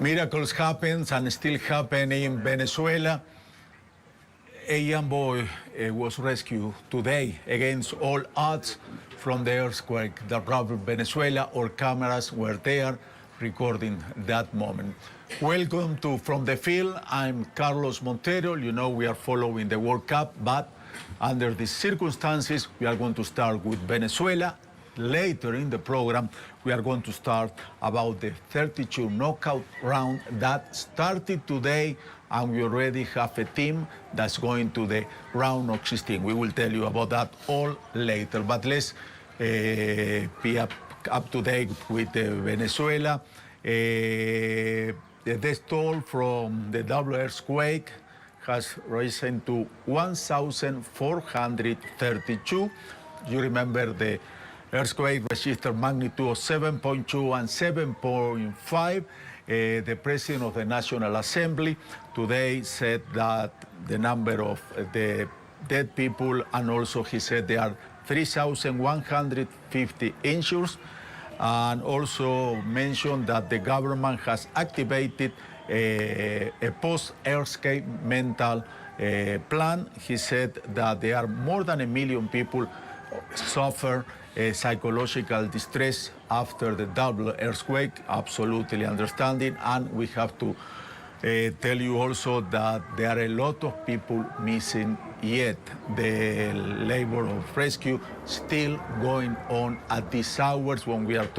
Miracles happen and still happen in Venezuela. A young boy was rescued today against all odds from the earthquake that rocked Venezuela. Our cameras were there recording that moment. Welcome to From the Field. I'm Carlos Montero. You know we are following the World Cup, but under these circumstances, we are going to start with Venezuela. Later in the program, we are going to start about the 32 knockout round that started today, and we already have a team that's going to the round of 16. We will tell you about that all later, but let's be up to date with Venezuela. The death toll from the double earthquake has risen to 1,432. You remember the earthquake registered magnitude of 7.2 and 7.5. The President of the National Assembly today said that the number of the dead people, and also he said there are 3,150 injured, and also mentioned that the government has activated a post-earthquake mental plan. He said that there are more than 1 million people suffer psychological distress after the double earthquake, absolutely understanding, and we have to tell you also that there are a lot of people missing yet. The labor of rescue still going on at these hours when we are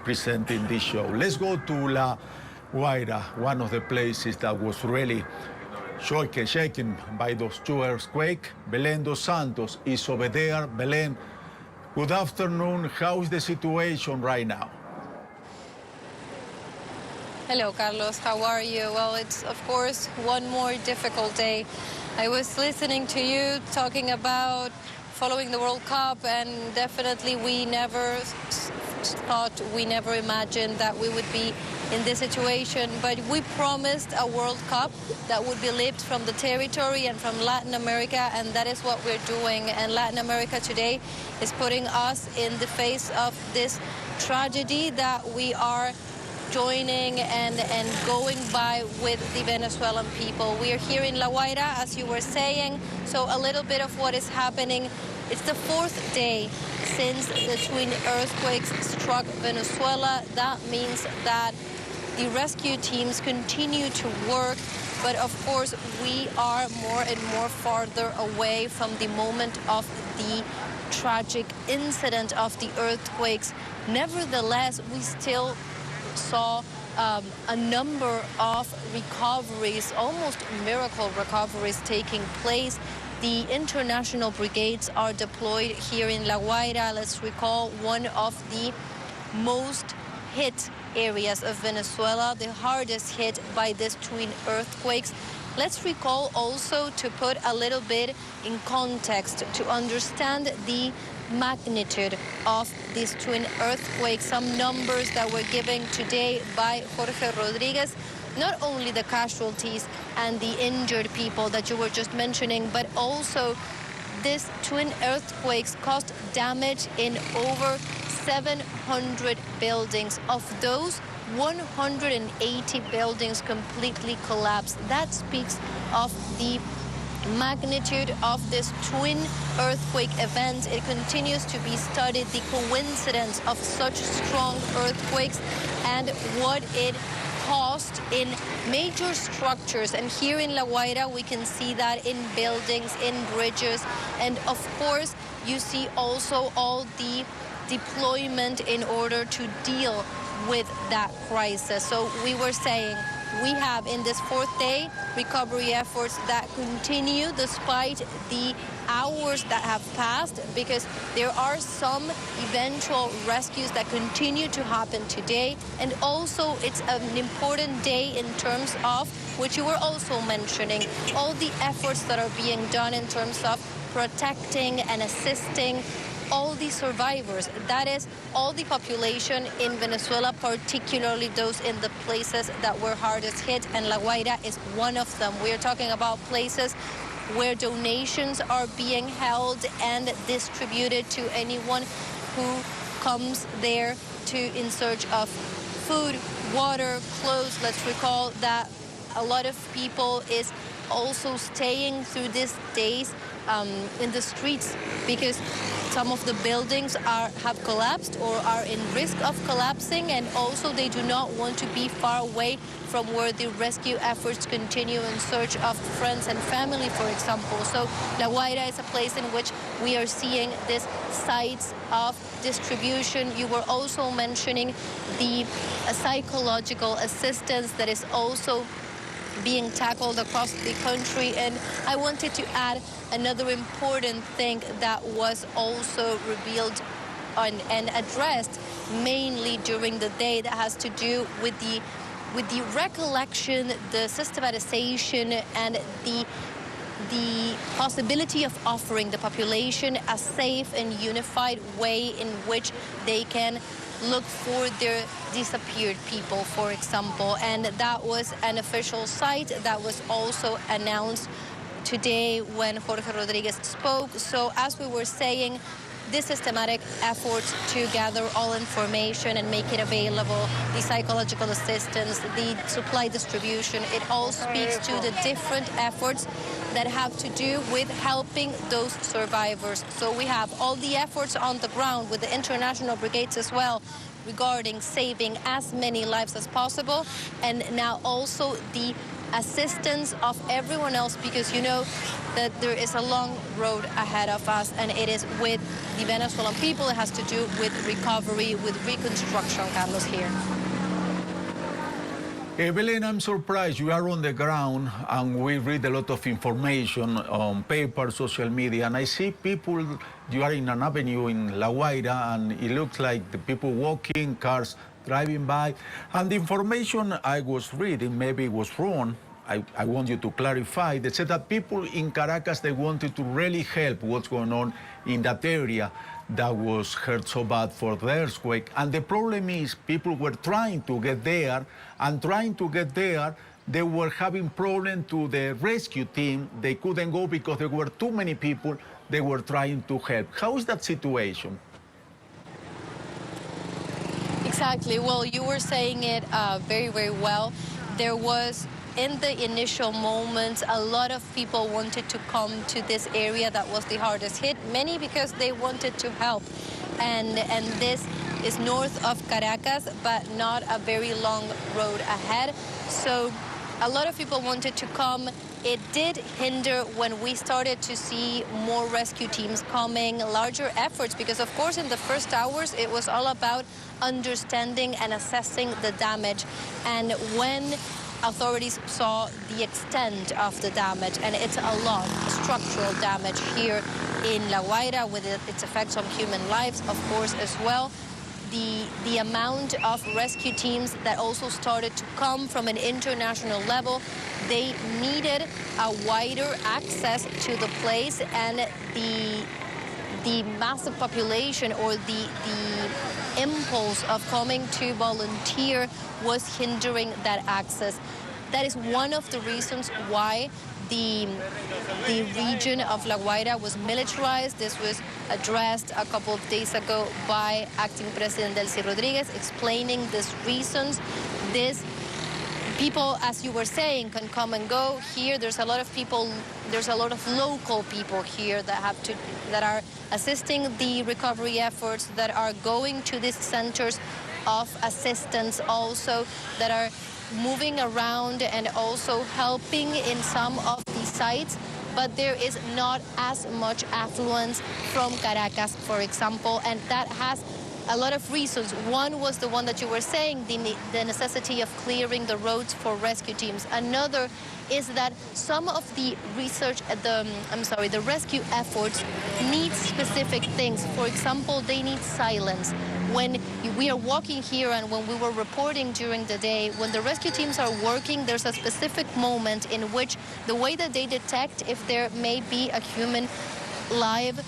presenting this show. Let's go to La Guaira, one of the places that was really shaken by those two earthquakes. Belén dos Santos is over there. Belén, good afternoon. How is the situation right now? Hello, Carlos. How are you? Well, it's, of course, one more difficult day. I was listening to you talking about following the World Cup, and definitely we never imagined that we would be in this situation, but we promised a World Cup that would be lived from the territory and from Latin America, and that is what we're doing. And Latin America today is putting us in the face of this tragedy that we are joining and going by with the Venezuelan people. We are here in La Guaira, as you were saying, so a little bit of what is happening. It's the 4th day since the twin earthquakes struck Venezuela. That means that the rescue teams continue to work, but of course we are more and more farther away from the moment of the tragic incident of the earthquakes. Nevertheless, we still saw a number of recoveries, almost miracle recoveries taking place. The international brigades are deployed here in La Guaira. Let's recall one of the most hit areas of Venezuela, the hardest hit by these twin earthquakes. Let's recall also, to put a little bit in context, to understand the magnitude of these twin earthquakes, some numbers that were given today by Jorge Rodriguez. Not only the casualties and the injured people that you were just mentioning, but also these twin earthquakes caused damage in over 700 buildings. Of those, 180 buildings completely collapsed. That speaks of the magnitude of this twin earthquake event. It continues to be studied, the coincidence of such strong earthquakes and what it caused in major structures. And here in La Guaira, we can see that in buildings, in bridges, and of course, you see also all the deployment in order to deal with that crisis. So we were saying, we have in this 4th day recovery efforts that continue despite the hours that have passed, because there are some eventual rescues that continue to happen today. And also it's an important day in terms of, which you were also mentioning, all the efforts that are being done in terms of protecting and assisting all the survivors. That is, all the population in Venezuela, particularly those in the places that were hardest hit, and La Guaira is one of them. We are talking about places where donations are being held and distributed to anyone who comes there in search of food, water, clothes. Let's recall that a lot of people is also staying through these days in the streets because some of the buildings have collapsed or are in risk of collapsing, and also they do not want to be far away from where the rescue efforts continue in search of friends and family, for example. So La Guaira is a place in which we are seeing these sites of distribution. You were also mentioning the psychological assistance that is also being tackled across the country. And I wanted to add another important thing that was also revealed and addressed mainly during the day, that has to do with the recollection, the systematization, and the possibility of offering the population a safe and unified way in which they can look for their disappeared people, for example. And that was an official site that was also announced today when Jorge Rodriguez spoke. So as we were saying, this systematic effort to gather all information and make it available, the psychological assistance, the supply distribution, it all speaks to the different efforts that have to do with helping those survivors. So we have all the efforts on the ground with the international brigades as well, regarding saving as many lives as possible, and now also the assistance of everyone else, because you know that there is a long road ahead of us, and it is with the Venezuelan people. It has to do with recovery, with reconstruction, Carlos, here. Evelyn, I'm surprised you are on the ground and we read a lot of information on paper, social media, and I see people, you are in an avenue in La Guaira, and it looks like the people walking, cars driving by, and the information I was reading, maybe it was wrong, I want you to clarify. They said that people in Caracas, they wanted to really help what's going on in that area that was hurt so bad for the earthquake. And the problem is people were trying to get there, and trying to get there, they were having problem to the rescue team. They couldn't go because there were too many people they were trying to help. How is that situation? Exactly. Well, you were saying it very, very well. There was, in the initial moments, a lot of people wanted to come to this area that was the hardest hit, many because they wanted to help. And this is north of Caracas, but not a very long road ahead. So a lot of people wanted to come. It did hinder when we started to see more rescue teams coming, larger efforts, because of course in the first hours it was all about understanding and assessing the damage. And when authorities saw the extent of the damage, and it's a lot, structural damage here in La Guaira with its effects on human lives, of course, as well. The amount of rescue teams that also started to come from an international level, they needed a wider access to the place, and the massive population or the impulse of coming to volunteer was hindering that access. That is one of the reasons why the region of La Guaira was militarized. This was addressed a couple of days ago by Acting President Delcy Rodriguez, explaining these reasons. People, as you were saying, can come and go here. There's a lot of people, there's a lot of local people here that are assisting the recovery efforts, that are going to these centers of assistance also, that are moving around and also helping in some of these sites. But there is not as much affluence from Caracas, for example, and that has a lot of reasons. One was the one that you were saying, the necessity of clearing the roads for rescue teams. Another is that some of the the rescue efforts need specific things. For example, they need silence. When we are walking here and when we were reporting during the day, when the rescue teams are working, there's a specific moment in which the way that they detect if there may be a human live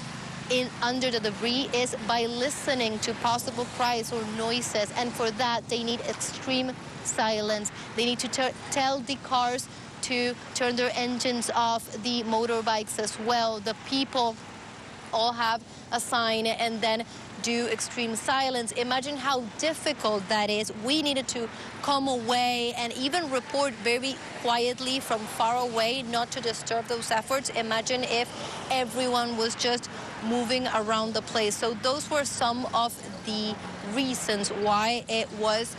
under the debris is by listening to possible cries or noises, and for that they need extreme silence. They need to tell the cars to turn their engines off, the motorbikes as well. The people all have a sign, and then do extreme silence. Imagine how difficult that is. We needed to come away and even report very quietly from far away, not to disturb those efforts. Imagine if everyone was just moving around the place. So those were some of the reasons why it was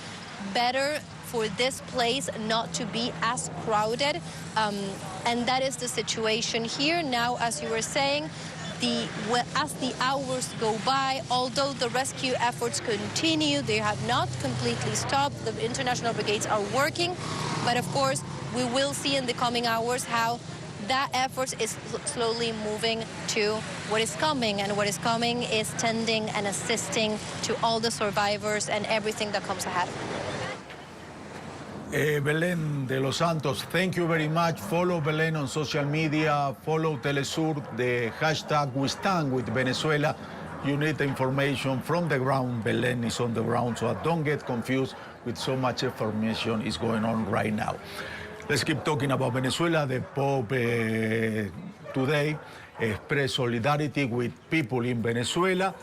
better for this place not to be as crowded. And that is the situation here. Now, as you were saying, as the hours go by, although the rescue efforts continue, they have not completely stopped. The international brigades are working, but of course, we will see in the coming hours how that effort is slowly moving to what is coming, and what is coming is tending and assisting to all the survivors and everything that comes ahead. Belén de los Santos, thank you very much. Follow Belén on social media, follow Telesur, the hashtag We Stand with Venezuela. You need information from the ground. Belén is on the ground, so don't get confused with so much information is going on right now. Let's keep talking about Venezuela. The Pope today expressed solidarity with people in Venezuela.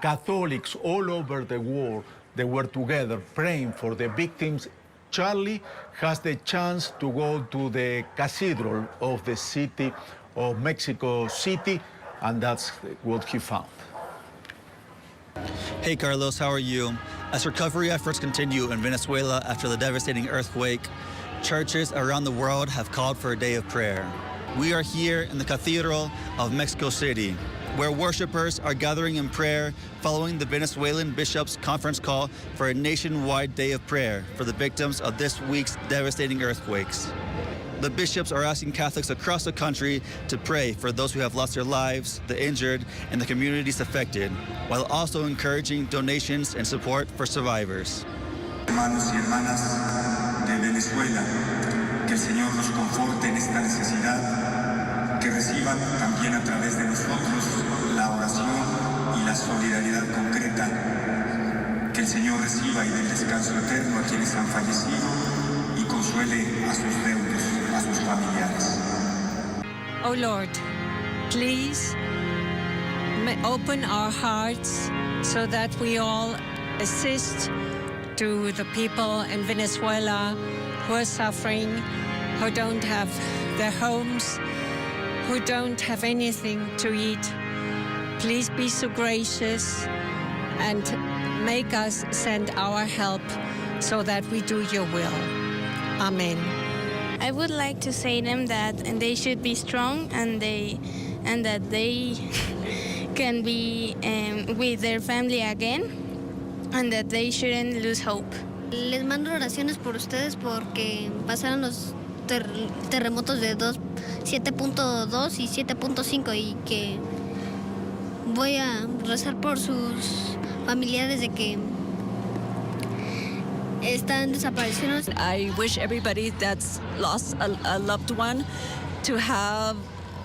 Catholics all over the world, they were together praying for the victims. Charlie has the chance to go to the cathedral of the city of Mexico City, and that's what he found. Hey Carlos, how are you? As recovery efforts continue in Venezuela after the devastating earthquake, churches around the world have called for a day of prayer. We are here in the Cathedral of Mexico City, where worshipers are gathering in prayer following the Venezuelan bishops' conference call for a nationwide day of prayer for the victims of this week's devastating earthquakes. The bishops are asking Catholics across the country to pray for those who have lost their lives, the injured, and the communities affected, while also encouraging donations and support for survivors. Hermanos y hermanas de Venezuela, que el Señor nos conforte en esta necesidad, que reciban también a través de nosotros la oración y la solidaridad concreta, que el Señor reciba y dé descanso eterno a quienes han fallecido y consuele a sus deudos, a sus familiares. Oh Lord, please open our hearts so that we all assist to the people in Venezuela who are suffering, who don't have their homes, who don't have anything to eat. Please be so gracious and make us send our help so that we do your will. Amen. I would like to say them that they should be strong and that they can be with their family again and that they shouldn't lose hope. Les mando oraciones por ustedes porque pasaron los terremotos de 7.2 y 7.5 y que voy a rezar por sus familiares de que están desaparecidos. I wish everybody that's lost a loved one to have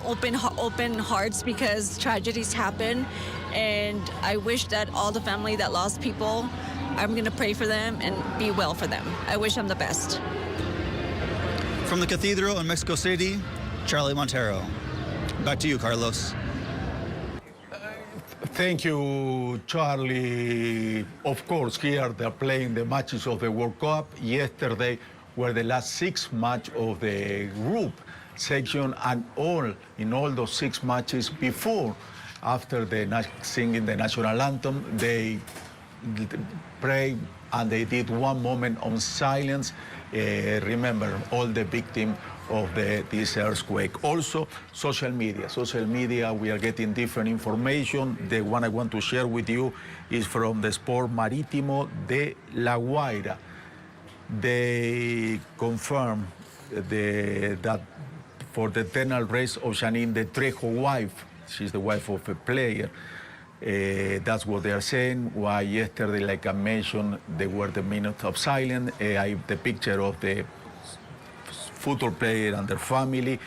open hearts because tragedies happen, and I wish that all the family that lost people, I'm going to pray for them and be well for them. I wish them the best. From the Cathedral in Mexico City, Charlie Montero. Back to you, Carlos. Thank you, Charlie. Of course, here they're playing the matches of the World Cup. Yesterday were the last 6 matches of the group section, and in all those 6 matches before, after singing the national anthem, they prayed and they did one moment of silence. Remember all the victims of this earthquake. Also, social media, we are getting different information. The one I want to share with you is from the Sport Marítimo de La Guaira. They confirm that for the eternal race of Janine de Trejo wife, she's the wife of a player. That's what they are saying. Why yesterday, like I mentioned, there were the minutes of silence. The picture of the football player and their family.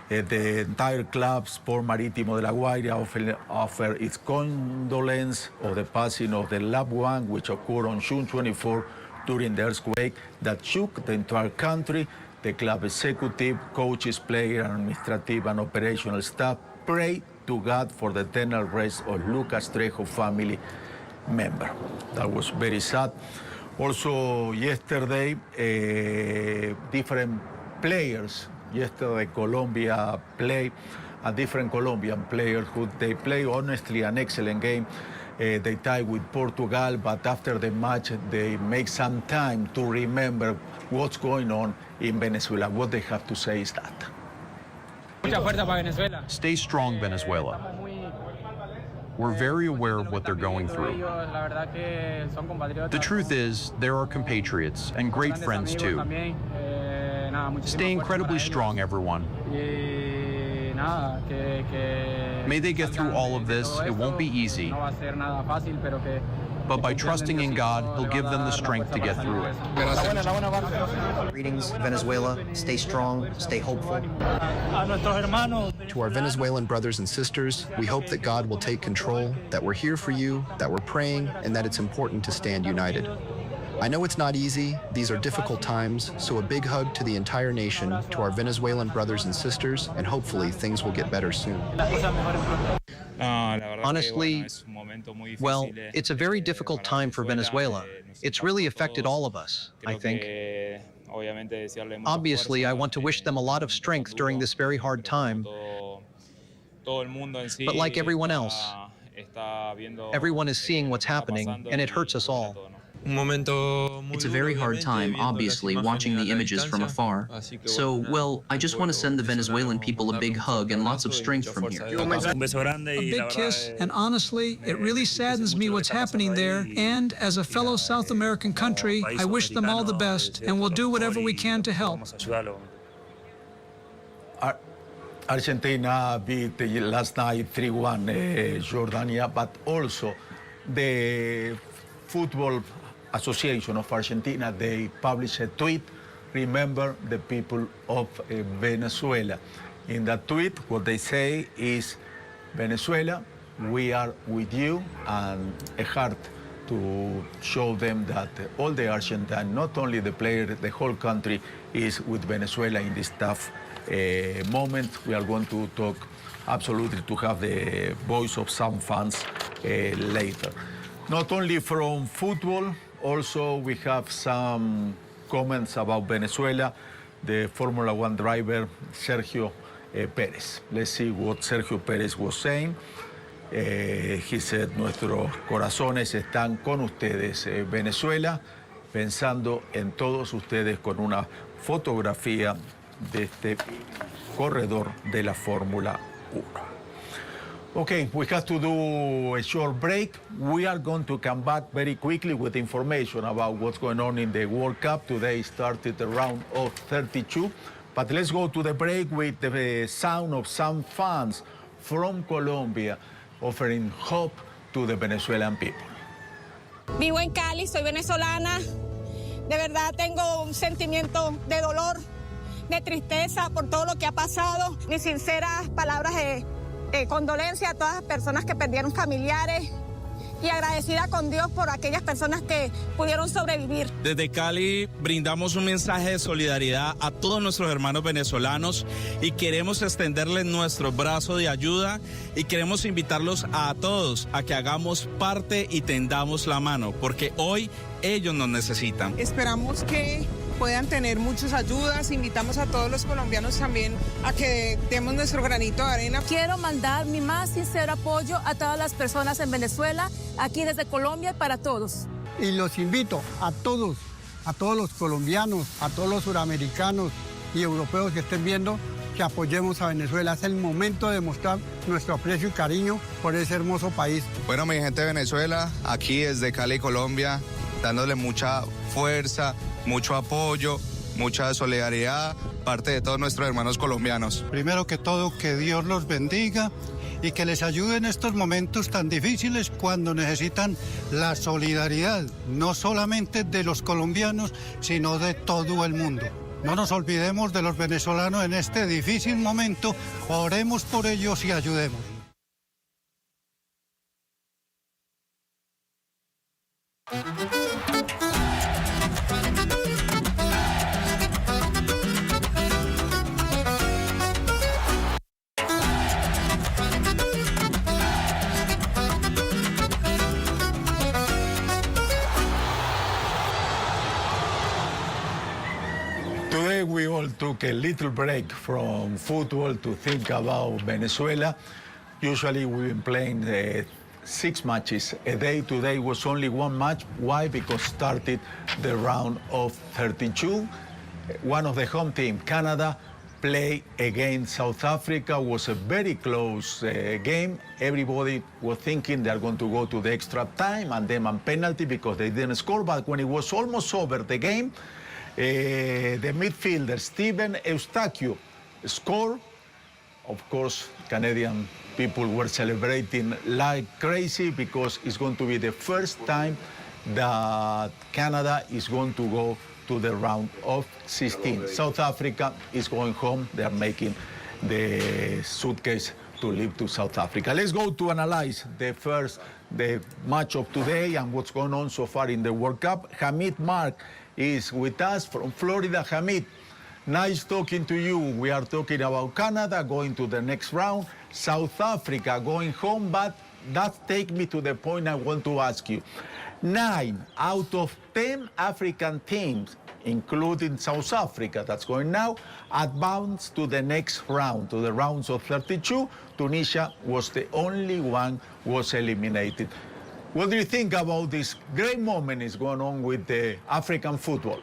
The entire club, Sport Marítimo de La Guaira, offer its condolence of the passing of the loved one, which occurred on June 24 during the earthquake that shook the entire country. The club executive, coaches, players, administrative and operational staff pray to God for the eternal rest of Lucas Trejo family member. That was very sad. Also, yesterday, different players. Yesterday, Colombia played, and different Colombian players who they play honestly an excellent game. They tied with Portugal, but after the match, they make some time to remember what's going on in Venezuela. What they have to say is that. Stay strong, Venezuela. We're very aware of what they're going through. The truth is, they're our compatriots and great friends too. Stay incredibly strong, everyone. May they get through all of this. It won't be easy. But by trusting in God, He'll give them the strength to get through it. Greetings, Venezuela. Stay strong, stay hopeful. To our Venezuelan brothers and sisters, we hope that God will take control, that we're here for you, that we're praying, and that it's important to stand united. I know it's not easy, these are difficult times, so a big hug to the entire nation, to our Venezuelan brothers and sisters, and hopefully things will get better soon. Honestly, well, it's a very difficult time for Venezuela. It's really affected all of us, I think. Obviously, I want to wish them a lot of strength during this very hard time. But like everyone else, everyone is seeing what's happening, and it hurts us all. It's a very hard time, obviously, watching the images from afar. So, well, I just want to send the Venezuelan people a big hug and lots of strength from here. A big kiss, and honestly, it really saddens me what's happening there, and as a fellow South American country, I wish them all the best, and we'll do whatever we can to help. Argentina beat last night 3-1 Jordania, but also the Football Association of Argentina, they published a tweet, remember the people of Venezuela. In that tweet, what they say is, Venezuela, we are with you, and a heart to show them that all the Argentine, not only the players, the whole country is with Venezuela in this tough moment. We are going to talk absolutely to have the voice of some fans later. Not only from football, also we have some comments about Venezuela, the Formula One driver Sergio Pérez. Let's see what Sergio Pérez was saying. He said, nuestros corazones están con ustedes, Venezuela, pensando en todos ustedes, con una fotografía de este corredor de la Fórmula 1. Okay, we have to do a short break. We are going to come back very quickly with information about what's going on in the World Cup. Today started the round of 32. But let's go to the break with the sound of some fans from Colombia offering hope to the Venezuelan people. Vivo en Cali, soy venezolana. De verdad tengo un sentimiento de dolor, de tristeza por todo lo que ha pasado. Mis sinceras palabras de condolencia a todas las personas que perdieron familiares y agradecida con Dios por aquellas personas que pudieron sobrevivir. Desde Cali brindamos un mensaje de solidaridad a todos nuestros hermanos venezolanos y queremos extenderles nuestro brazo de ayuda y queremos invitarlos a todos a que hagamos parte y tendamos la mano, porque hoy ellos nos necesitan. Esperamos que puedan tener muchas ayudas. Invitamos a todos los colombianos también a que demos nuestro granito de arena. Quiero mandar mi más sincero apoyo a todas las personas en Venezuela, aquí desde Colombia y para todos. Y los invito a todos los colombianos, a todos los suramericanos y europeos que estén viendo, que apoyemos a Venezuela. Es el momento de mostrar nuestro aprecio y cariño por ese hermoso país. Bueno, mi gente de Venezuela, aquí desde Cali, Colombia, dándole mucha fuerza, mucho apoyo, mucha solidaridad, parte de todos nuestros hermanos colombianos. Primero que todo, que Dios los bendiga y que les ayude en estos momentos tan difíciles cuando necesitan la solidaridad, no solamente de los colombianos, sino de todo el mundo. No nos olvidemos de los venezolanos en este difícil momento, oremos por ellos y ayudemos. took a little break from football to think about Venezuela. Usually we've been playing 6 matches a day. Today was only 1 match. Why? Because started the round of 32. One of the home team, Canada, play against South Africa. Was a very close game. Everybody was thinking they're going to go to the extra time and then on penalty because they didn't score. But when it was almost over the game, the midfielder, Steven Eustachio, scored. Of course, Canadian people were celebrating like crazy because it's going to be the first time that Canada is going to go to the round of 16. South Africa is going home. They are making the suitcase to leave to South Africa. Let's go to analyze the match of today and what's going on so far in the World Cup. Hamid Mark is with us from Florida. Hamid, nice talking to you. We are talking about Canada going to the next round, South Africa going home, but that takes me to the point I want to ask you. 9 out of 10 African teams, including South Africa, that's going now, advanced to the next round, to the rounds of 32. Tunisia was the only one was eliminated. What do you think about this great moment is going on with the African football?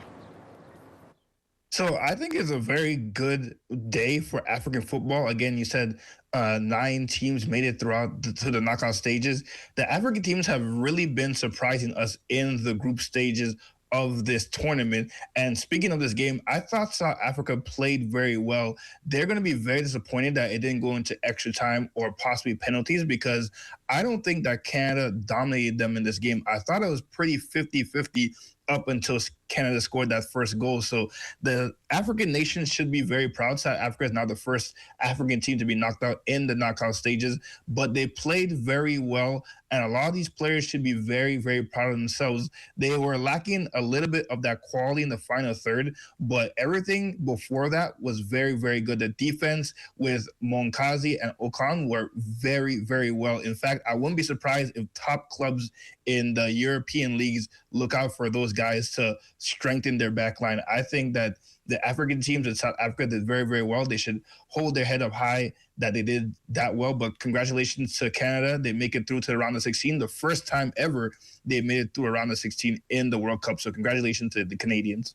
So I think it's a very good day for African football. Again, you said 9 teams made it throughout to the knockout stages. The African teams have really been surprising us in the group stages of this tournament. And speaking of this game, I thought South Africa played very well. They're going to be very disappointed that it didn't go into extra time or possibly penalties, because I don't think that Canada dominated them in this game. I thought it was pretty 50-50 up until Canada scored that first goal. So the African nations should be very proud. South Africa is now the first African team to be knocked out in the knockout stages, but they played very well. And a lot of these players should be very, very proud of themselves. They were lacking a little bit of that quality in the final third, but everything before that was very, very good. The defense with Monkazi and Okan were very, very well. In fact, I wouldn't be surprised if top clubs in the European leagues look out for those guys to strengthen their back line. I think that the African teams in South Africa did very, very well. They should hold their head up high that they did that well. But congratulations to Canada. They make it through to the round of 16. The first time ever they made it through a round of 16 in the World Cup. So congratulations to the Canadians.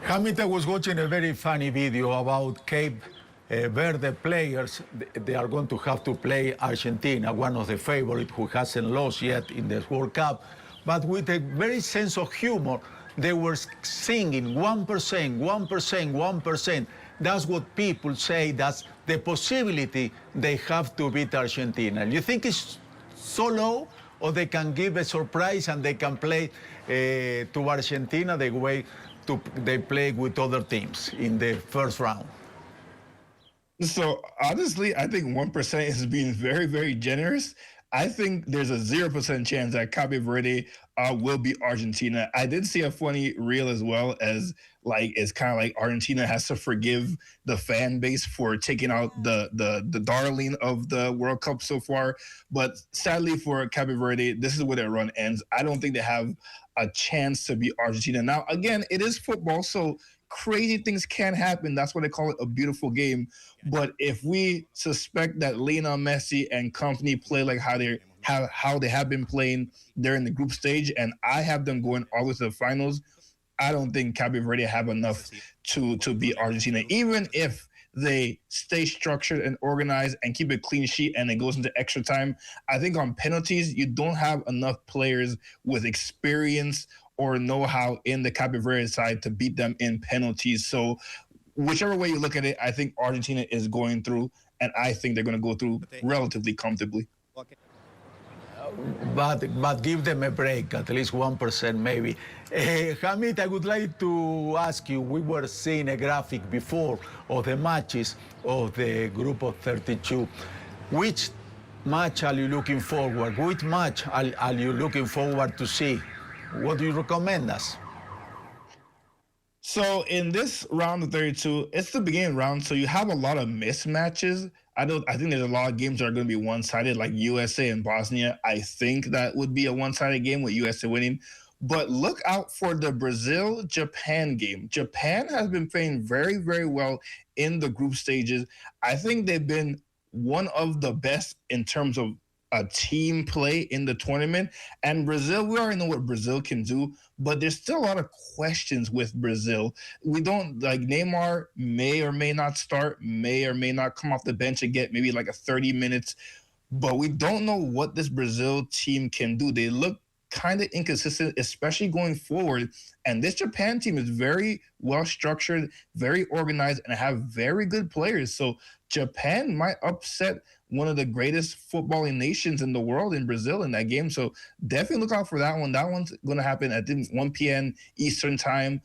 Hamid, I was watching a very funny video about Cape Verde players. They are going to have to play Argentina, one of the favorites who hasn't lost yet in the World Cup. But with a very sense of humor, they were singing 1%, 1%, 1%. That's what people say, that's the possibility they have to beat Argentina. You think it's so low, or they can give a surprise and they can play to Argentina the way they play with other teams in the first round? So honestly, I think 1% is being very, very generous. I think there's a 0% chance that Cape Verde will beat Argentina. I did see a funny reel as well, as like it's kind of like Argentina has to forgive the fan base for taking out the darling of the World Cup so far. But sadly for Cape Verde, this is where their run ends. I don't think they have a chance to beat Argentina. Now, again, it is football, so crazy things can happen. That's why they call it a beautiful game. But if we suspect that Lionel Messi and company play like how they have been playing, they're in the group stage, and I have them going all the way to the finals, I don't think Cape Verde have enough to beat Argentina. Even if they stay structured and organized and keep a clean sheet and it goes into extra time, I think on penalties, you don't have enough players with experience or know-how in the Cape Verde side to beat them in penalties. So whichever way you look at it, I think Argentina is going through, and I think they're going to go through relatively comfortably. But give them a break, at least 1% maybe. Hamid, I would like to ask you, we were seeing a graphic before of the matches of the group of 32. Which match are you looking forward? Which match are you looking forward to see? What do you recommend us? So in this round of 32, it's the beginning round, so you have a lot of mismatches. I think there's a lot of games that are going to be one-sided, like USA and Bosnia. I think that would be a one-sided game with USA winning. But look out for the Brazil-Japan game. Japan has been playing very, very well in the group stages. I think they've been one of the best in terms of a team play in the tournament. And Brazil, we already know what Brazil can do, but there's still a lot of questions with Brazil. We don't, like, Neymar may or may not start, may or may not come off the bench and get maybe like a 30 minutes, but we don't know what this Brazil team can do. They look kind of inconsistent, especially going forward. And this Japan team is very well structured, very organized, and have very good players. So Japan might upset one of the greatest footballing nations in the world in Brazil in that game. So definitely look out for that one. That one's going to happen at 1 p.m. Eastern time.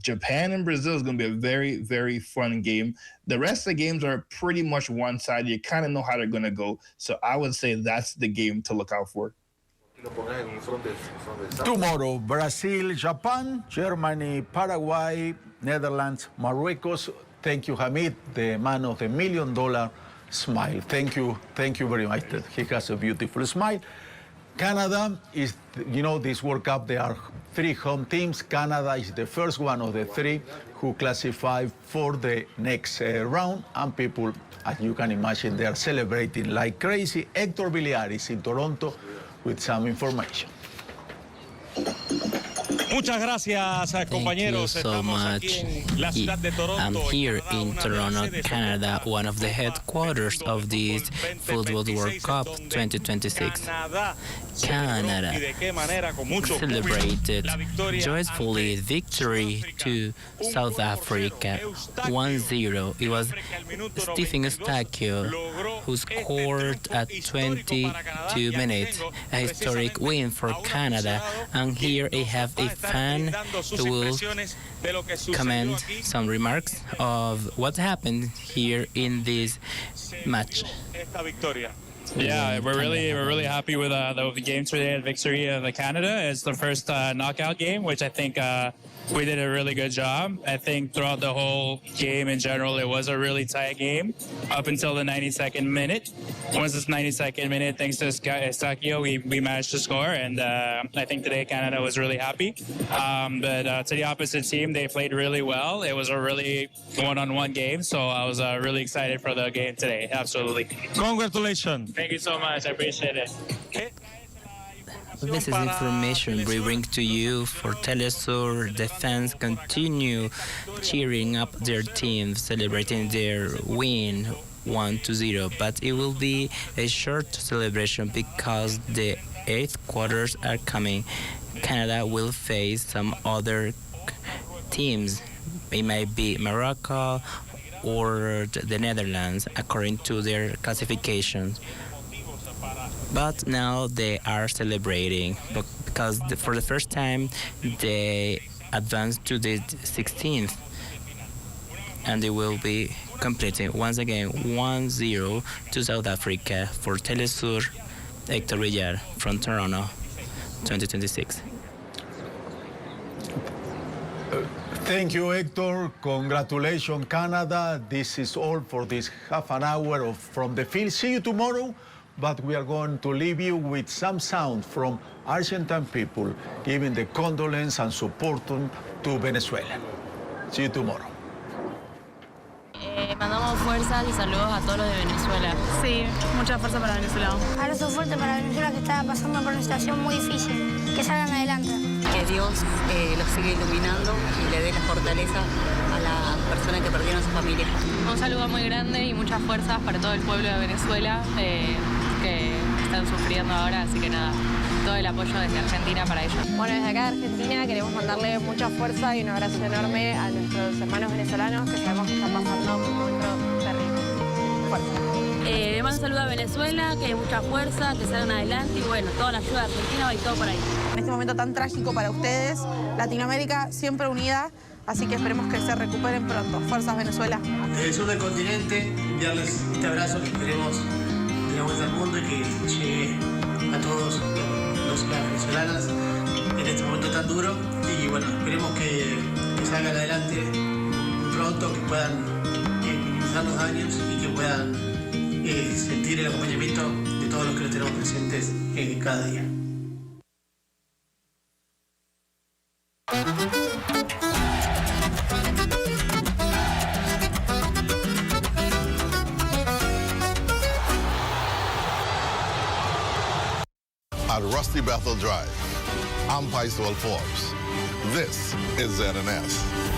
Japan and Brazil is going to be a very, very fun game. The rest of the games are pretty much one-sided. You kind of know how they're going to go. So I would say that's the game to look out for. Tomorrow, Brazil, Japan, Germany, Paraguay, Netherlands, Marruecos. Thank you, Hamid, the man of the $1 million smile. Thank you very much. He has a beautiful smile. Canada is, this World Cup, there are 3 home teams. Canada is the first one of the 3 who qualify for the next round. And people, as you can imagine, they are celebrating like crazy. Hector Biliaris in Toronto with some information. Muchas gracias, compañeros. Thank you so much. I'm here in Toronto, Canada, one of the headquarters of this Football World Cup 2026. Canada celebrated joyfully victory to South Africa 1-0. It was Stephen Eustáquio who scored at 22 minutes, a historic win for Canada. And here I have a fan who will comment some remarks of what happened here in this match. Yeah, we're really happy with the game today and victory of Canada. It's the first knockout game, which I think we did a really good job. I think throughout the whole game in general, it was a really tight game up until the 92nd minute. Once this 92nd minute, thanks to Eustáquio, we managed to score, and I think today Canada was really happy. But to the opposite team, they played really well. It was a really one-on-one game, so I was really excited for the game today. Absolutely. Congratulations. Thank you so much. I appreciate it. This is information we bring to you for Telesur. The fans continue cheering up their team, celebrating their win 1-0. But it will be a short celebration because the 8th quarters are coming. Canada will face some other teams. It might be Morocco or the Netherlands, according to their classifications. But now they are celebrating because for the first time they advanced to the 16th, and they will be completing once again 1-0 to South Africa for Telesur. Hector Villar from Toronto, 2026. Thank you, Hector. Congratulations, Canada. This is all for this half an hour from the field. See you tomorrow. But we are going to leave you with some sound from Argentine people giving the condolence and support to Venezuela. See you tomorrow. Mandamos fuerzas y saludos a todos los de Venezuela. Sí, mucha fuerza para Venezuela. Abrazo fuerte para Venezuela, que está pasando por una situación muy difícil. Que salgan adelante. Que Dios los siga iluminando y le dé la fortaleza a las personas que perdieron a su familia. Un saludo muy grande y muchas fuerzas para todo el pueblo de Venezuela que están sufriendo ahora, así que nada, todo el apoyo desde Argentina para ellos. Bueno, desde acá de Argentina queremos mandarle mucha fuerza y un abrazo enorme a nuestros hermanos venezolanos que sabemos que están pasando un momento terrible. Fuerza. Le mando un saludo a Venezuela, que hay mucha fuerza, que salgan adelante y bueno, toda la ayuda de Argentina va y todo por ahí. En este momento tan trágico para ustedes, Latinoamérica siempre unida, así que esperemos que se recuperen pronto. Fuerzas, Venezuela. Desde el sur del continente, enviarles este abrazo que esperemos de la vuelta al mundo y que llegue a todos las venezolanas en este momento tan duro. Y bueno, esperemos que salgan adelante pronto, que puedan minimizar los daños y que puedan sentir el acompañamiento de todos los que los tenemos presentes cada día. at Rusty Bethel Drive. I'm Paiswell Forbes. This is ZNS.